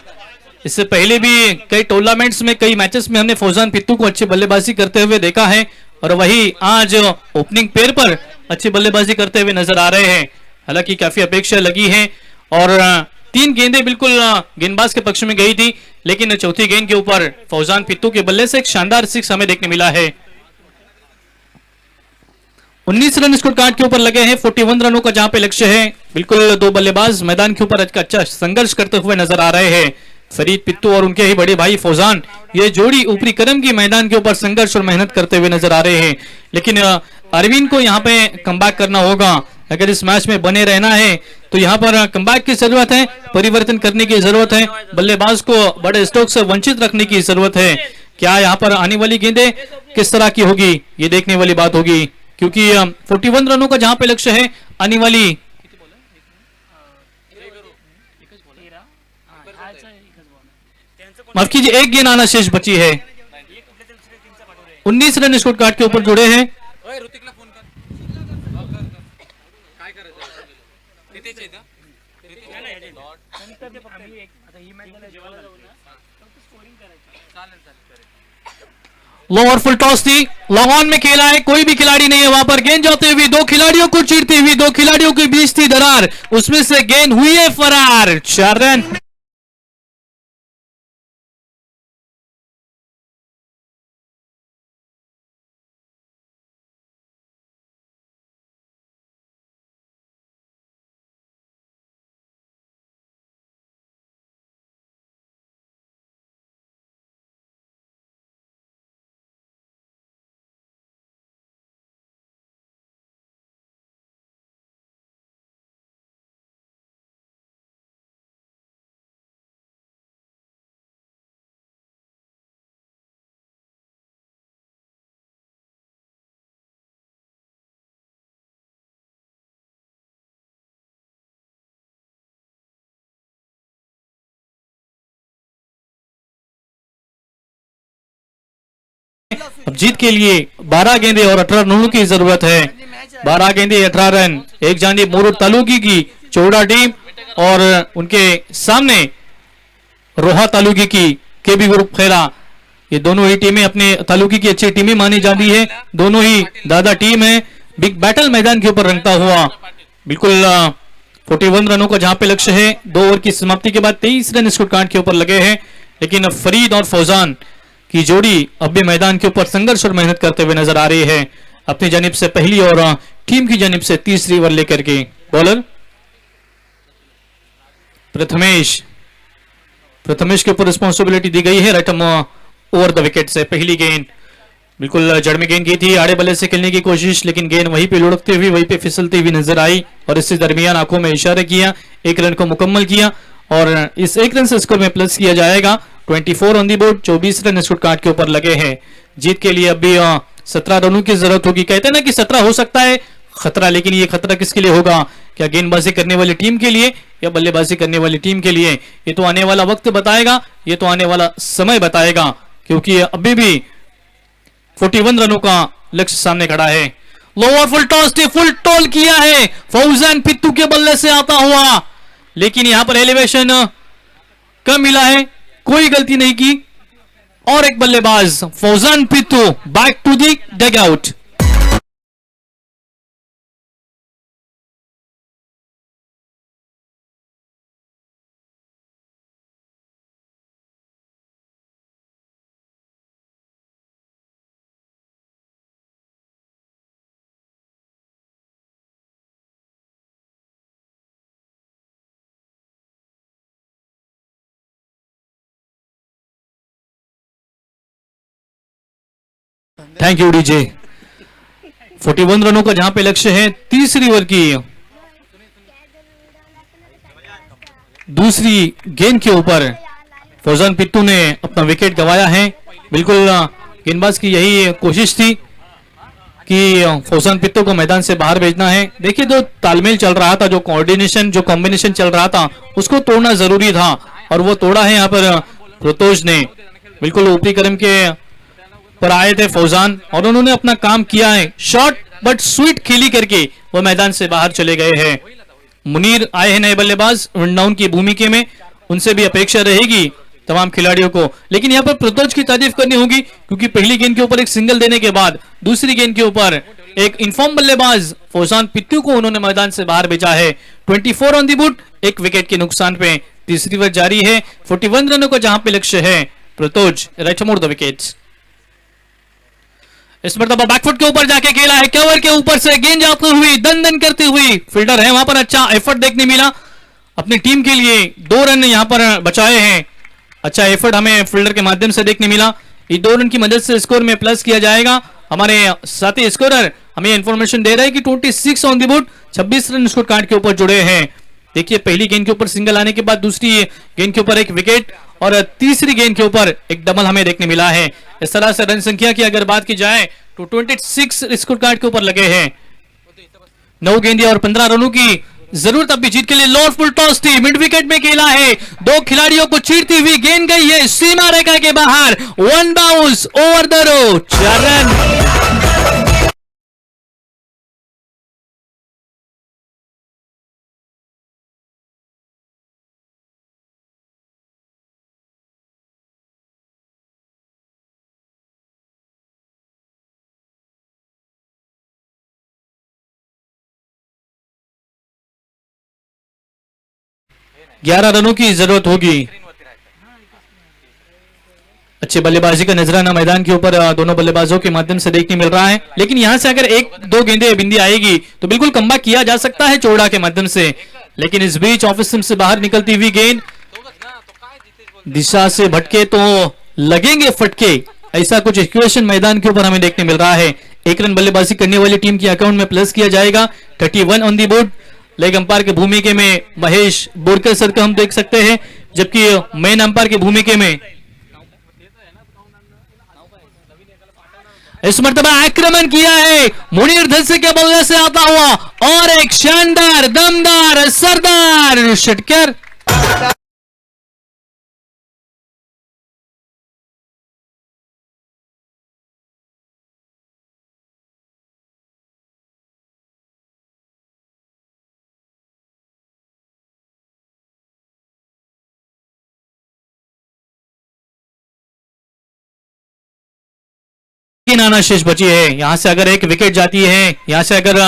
इससे पहले भी कई टूर्नामेंट्स में, कई मैचेस में हमने फौजान पित्तू को अच्छी बल्लेबाजी करते हुए देखा है, और वही आज ओपनिंग पेयर पर अच्छी बल्लेबाजी करते हुए नजर आ रहे हैं। हालांकि काफी अपेक्षा लगी है और 3 गेंदें बिल्कुल गेंदबाज के पक्ष में गई थी, लेकिन चौथी गेंद के ऊपर फौजान पित्तू के बल्ले से एक शानदार 6 हमें देखने मिला है। 19 रन स्कोर कार्ड के ऊपर लगे हैं, 41 रनों का जहां पे लक्ष्य है। बिल्कुल 2 बल्लेबाज मैदान के ऊपर अच्छा संघर्ष करते हुए नजर आ रहे हैं। फरीद पित्तू और उनके ही बड़े भाई फौजान, ये जोड़ी ऊपरी क्रम की मैदान के ऊपर संघर्ष और मेहनत करते हुए नजर आ रहे हैं। लेकिन अरविंद को यहाँ पे कमबैक करना होगा। अगर इस मैच में बने रहना है तो यहाँ पर कमबैक की जरूरत है, परिवर्तन करने की जरूरत है, बल्लेबाज को बड़े स्ट्रोक से वंचित रखने की जरूरत है। क्या यहाँ पर आने वाली गेंदें किस तरह की होगी, ये देखने वाली बात होगी, क्योंकि 41 रनों का जहां पे लक्ष्य है, आने वाली माफ कीजिए, एक गेंद आना शेष बची है। 19 रन स्कोर कार्ड के ऊपर जुड़े हैं। लॉन्ग और फुल टॉस थी, लॉन्ग ऑन में खेला है, कोई भी खिलाड़ी नहीं है वहां पर। गेंद जाते हुए 2 खिलाड़ियों को चीरती हुई, 2 खिलाड़ियों के बीच थी दरार, उसमें से गेंद हुई है फरार। 4 रन। अब जीत के लिए 12 गेंदे और 18 रनों की जरूरत है। 12 गेंदे 18 रन। एक जानिब मोरू तालुकी की चौड़ा टीम और उनके सामने रोहा तालुकी की केबी ग्रुप खैरा, ये दोनों ही टीमें अपने तालुकी की अच्छी टीमें मानी जाती है। दोनों ही दादा टीम है। बिग बैटल मैदान के ऊपर रंगता हुआ। बिल्कुल 41 रनों का जहां पे लक्ष्य है। 2 ओवर की समाप्ति के बाद 23 रन स्कोर कार्ड के ऊपर लगे हैं, लेकिन फरीद और फौजान की जोड़ी अब भी मैदान के ऊपर संघर्ष और मेहनत करते हुए नजर आ रही है। अपनी जानिब से पहली और टीम की जानिब से तीसरी ओवर लेकर के बॉलर प्रथमेश के ऊपर रिस्पॉन्सिबिलिटी दी गई है। राइट ओवर द विकेट से पहली गेंद बिल्कुल जड़ में गेंद की थी, आड़े बल्ले से खेलने की कोशिश, लेकिन गेंद वहीं पे लुढ़कती हुई, वहीं पे फिसलती हुई नजर आई और इससे दरमियान आंखों में इशारा किया, 1 रन को मुकम्मल किया और इस 1 रन से स्कोर में प्लस किया जाएगा। 24 on the board, 24 run score card के ऊपर लगे हैं। जीत के लिए अभी 17 रनों की जरूरत होगी। कहते हैं ना कि 17 हो सकता है खतरा, लेकिन ये खतरा किसके लिए होगा? क्या गेंदबाजी करने वाली टीम के लिए या बल्लेबाजी करने वाली टीम के लिए? ये तो आने वाला वक्त बताएगा, ये तो आने वाला समय बताएगा, क्योंकि अभी भी 41 रनों का लक्ष्य सामने खड़ा है। लोअर फुल टॉस ने फुल टॉल किया है, फौजान पित्तू के बल्ले से आता हुआ, लेकिन यहां पर एलिवेशन कम मिला है, कोई गलती नहीं की। और एक बल्लेबाज Fauzan Pittu back to the dugout. Thank you DJ. 41 रनों का जहां पे लक्ष्य है, तीसरी ओवर की दूसरी गेंद के ऊपर फौजान पिट्टू ने अपना विकेट गंवाया है। बिल्कुल गेंदबाज की यही कोशिश थी कि फौजान पिट्टू को मैदान से बाहर भेजना है। देखिए, जो तालमेल चल रहा था, जो कोऑर्डिनेशन, जो कॉम्बिनेशन चल रहा था, उसको तोड़ना जरूरी था और वो तोड़ा है यहाँ पर प्रतोष ने। बिल्कुल ऊपरी क्रम के पर आए थे फौजान और उन्होंने अपना काम किया है। शॉर्ट बट स्वीट खेली करके वो मैदान से बाहर चले गए हैं। मुनीर आए हैं नए बल्लेबाज रनडाउन की भूमिका में, उनसे भी अपेक्षा रहेगी तमाम खिलाड़ियों को। लेकिन यहाँ पर प्रतोष की तारीफ करनी होगी क्योंकि पहली गेंद के ऊपर एक सिंगल देने के बाद दूसरी गेंद के ऊपर एक इन्फॉर्म बल्लेबाज फौजान पिट्टू को उन्होंने मैदान से बाहर भेजा है। 24 ऑन दी बुट, एक विकेट के नुकसान पे तीसरी ओवर जारी है। 41 रनों का जहां पे लक्ष्य है, प्रतोष राइट मोड़ द विकेट्स। इस मरतबा बैकफुट के ऊपर जाके खेला है, कवर के ऊपर से गेंद जाती हुई दन दन करती हुई, फील्डर है वहां पर, अच्छा एफर्ट देखने मिला अपनी टीम के लिए। 2 रन यहां पर बचाए हैं, अच्छा एफर्ट हमें फील्डर के माध्यम से देखने मिला। ये 2 रन की मदद से स्कोर में प्लस किया जाएगा। हमारे साथी स्कोरर हमें इंफॉर्मेशन दे रहा है कि 26 on the board, 26 run score card के ऊपर जुड़े हैं। देखिए, पहली गेंद के ऊपर सिंगल आने के बाद दूसरी गेंद के ऊपर एक विकेट और तीसरी गेंद के ऊपर एक डबल हमें देखने मिला है। इस तरह से रन संख्या की अगर बात की जाए तो 26 स्कोर कार्ड के ऊपर लगे हैं। 9 गेंदें और 15 रनों की जरूरत अभी जीत के लिए। लोअर फुल टॉस थी, मिड विकेट में खेला है, 2 खिलाड़ियों को चीरती हुई गेंद गई है सीमा रेखा के बाहर। 1 bounce over the rope, 4 run. ग्यारह रनों की जरूरत होगी। अच्छे बल्लेबाजी का नजराना मैदान के ऊपर दोनों बल्लेबाजों के माध्यम से देखने मिल रहा है। लेकिन यहां से अगर 1-2 गेंदें बिंदी आएगी तो बिल्कुल कमबैक किया जा सकता है चौड़ा के माध्यम से। लेकिन इस बीच ऑफ स्टंप से बाहर निकलती हुई गेंद दिशा से भटके तो लगेंगे फटके, ऐसा कुछ इक्वेशन मैदान के ऊपर हमें देखने मिल रहा है। 1 रन बल्लेबाजी करने वाली टीम के अकाउंट में प्लस किया जाएगा। 31 on the board. Leg umpire की भूमिका में महेश बोरकर सर को हम देख सकते हैं, जबकि मेन अंपायर की भूमिका में इस मर्तबा आक्रमण किया है मुनीर धलसे के बल्ले से आता हुआ और एक शानदार दमदार सरदार षटकर। आना शेष बची है। यहां से अगर एक विकेट जाती है, यहां से अगर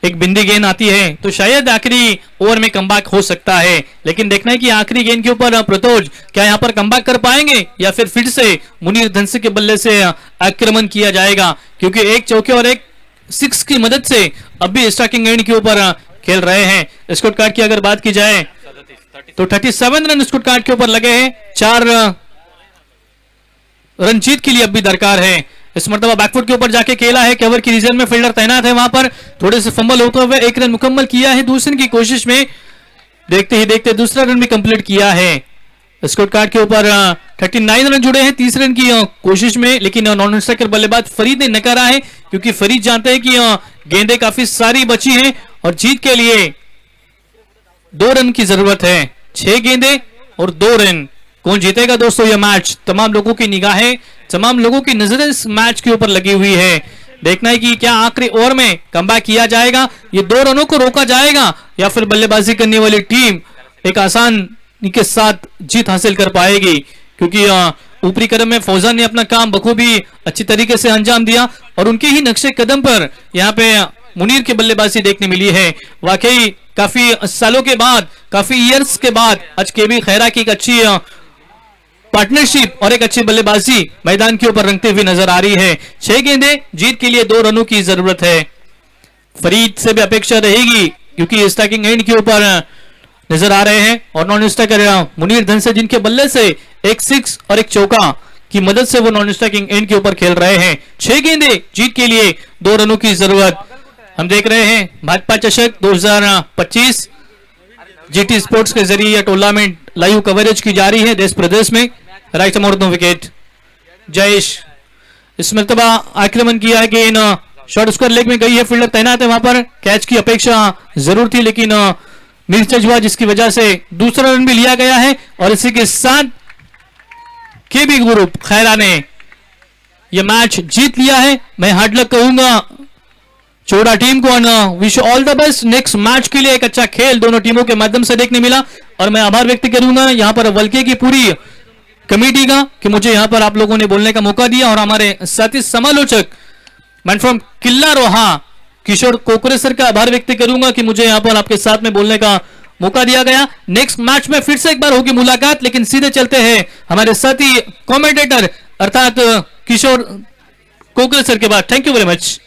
एक बिंदी गेंद आती है तो शायद आखिरी ओवर में कमबैक हो सकता है। लेकिन देखना है कि आखिरी गेंद के ऊपर प्रतोष क्या यहां पर कमबैक कर पाएंगे या फिर से मुनीर धनसे के बल्ले से आक्रमण किया जाएगा, क्योंकि एक चौके और एक 6 की मदद से अब भी स्ट्राइकिंग एंड के ऊपर खेल रहे हैं। स्कोर कार्ड की अगर बात की जाए तो 37 रन स्कोर कार्ड के ऊपर लगे हैं। 4 रन जीत के लिए अब भी दरकार है। इस मरतबा बैकफुट के ऊपर जाके खेला है, कवर की रीजन में फील्डर तैनात है, वहां पर थोड़े से फंबल होते हुए 1 रन मुकम्मल किया है। दूसरे की कोशिश में देखते ही देखते दूसरा रन भी कंप्लीट किया है। स्कोर कार्ड के ऊपर 39 रन जुड़े हैं 30 रन की कोशिश में, लेकिन नॉन स्ट्राइकर बल्लेबाज फरीद ने नकारा है, क्योंकि फरीद जानते हैं कि गेंदें काफी सारी बची हैं और जीत के लिए 2 रन की जरूरत है। 6 गेंदें और 2 रन, कौन जीतेगा दोस्तों यह मैच? तमाम लोगों की निगाहें तमाम लोगों की नजरें इस मैच के ऊपर लगी हुई है। देखना है कि क्या आखिरी ओवर में कमबैक किया जाएगा, ये 2 रनों को रोका जाएगा, या फिर बल्लेबाजी करने वाली टीम एक आसानी के साथ जीत हासिल कर पाएगी। क्योंकि ऊपरी क्रम में फौजान ने अपना काम बखूबी अच्छी तरीके से अंजाम दिया और उनके ही नक्शे कदम पर यहाँ पे मुनीर की बल्लेबाजी देखने मिली है। वाकई काफी सालों के बाद, काफी ईयर्स के बाद आज केबी खैरा की एक अच्छी पार्टनरशिप और एक अच्छी बल्लेबाजी मैदान के ऊपर रंगते हुए नजर आ रही है। 6 गेंदें, जीत के लिए 2 रनों की जरूरत है। फरीद से भी अपेक्षा रहेगी क्योंकि स्टैकिंग एंड के ऊपर नजर आ रहे हैं और नॉन स्टैकर मुनीर धन से जिनके बल्ले से एक 6 और एक चौका की मदद से वो नॉन स्टैकिंग एंड के ऊपर खेल रहे हैं। 6 गेंदें, जीत के लिए 2 रनों की जरूरत। हम देख रहे हैं भाजपा चषक 2025 जीटी स्पोर्ट्स के जरिए यह टूर्नामेंट लाइव कवरेज की जा रही है देश प्रदेश में। राइट मोड़ विकेट जयेश इस मरतबा आक्रमण किया है कि इन शॉर्ट स्क्वायर लेग में गई है, फील्डर तैनात है वहां पर, कैच की अपेक्षा जरूर थी लेकिन मिर्च हुआ जिसकी वजह से दूसरा रन भी लिया गया है। और इसी के साथ केबी ग्रुप खैरा ने यह मैच जीत लिया है। मैं हार्ड लक कहूंगा चोड़ा टीम को, wish all the best. Next match के लिए एक अच्छा खेल दोनों टीमों के माध्यम से देखने मिला और मैं आभार व्यक्त करूंगा यहां पर वल्के की पूरी कमेटी का कि मुझे यहां पर आप लोगों ने बोलने का मौका दिया, और हमारे साथी समालोचक मैन फ्रॉम किल्ला रोहा किशोर कोकरे सर का आभार व्यक्त करूंगा कि मुझे यहां पर आपके साथ में बोलने का मौका दिया गया। नेक्स्ट मैच में फिर से एक बार होगी मुलाकात, लेकिन सीधे चलते हैं हमारे साथी कमेंटेटर अर्थात किशोर कोकरे सर के बाद। Thank you very much.